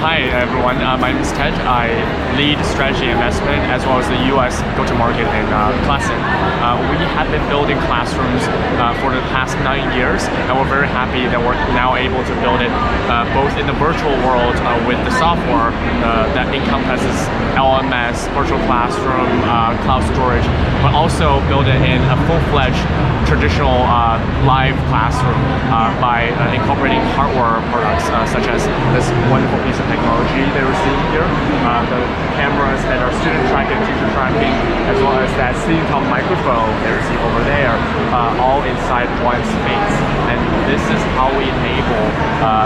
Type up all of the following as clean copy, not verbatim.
Hi everyone, my name is Ted. I lead strategy investment as well as the US go-to-market in Classin. We have been building classrooms for the past 9 years, and we're very happy that we're now able to build it both in the virtual world with the software that encompasses LMS, virtual classroom, cloud storage, but also build it in a full-fledged traditional live classroom by incorporating hardware products such as this wonderful piece of technology that we're seeing here, the cameras that are student tracking, teacher tracking, as well as that sitting-top microphone that you see over there, all inside one space. And this is how we enable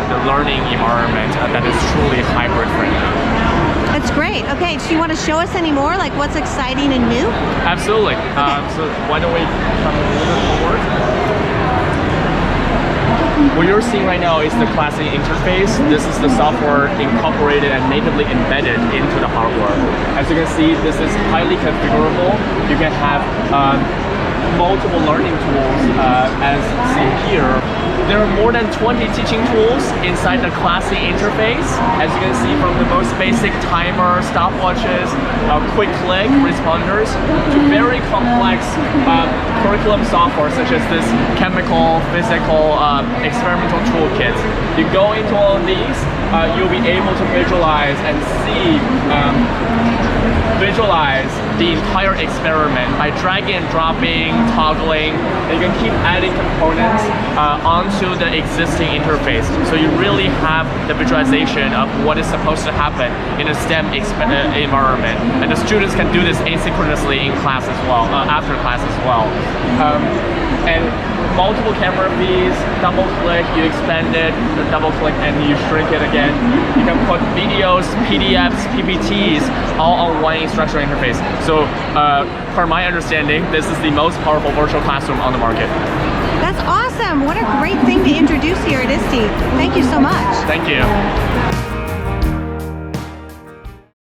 the learning environment that is truly hybrid friendly. That's great. Okay, do you want to show us any more, like what's exciting and new? Absolutely. Okay. So why don't we come a little bit forward? What you're seeing right now is the Classin interface. This is the software incorporated and natively embedded into the hardware. As you can see, this is highly configurable. You can have multiple learning tools as seen here. There are more than 20 teaching tools inside the Classin interface. As you can see, from the most basic timer, stopwatches, quick click responders, to very complex curriculum software such as this chemical, physical, experimental toolkits. You go into all of these, you'll be able to visualize and see visualize the entire experiment by dragging and dropping, toggling, and you can keep adding components onto the existing interface. So you really have the visualization of what is supposed to happen in a STEM environment. And the students can do this asynchronously in class as well, after class as well. And multiple camera views, double click, you expand it, double click and you shrink it again. You can put videos, PDFs, PPTs, all on one instructional interface. So per my understanding, this is the most powerful virtual classroom on the market. That's awesome. What a great thing to introduce here at ISTE. Thank you so much. Thank you.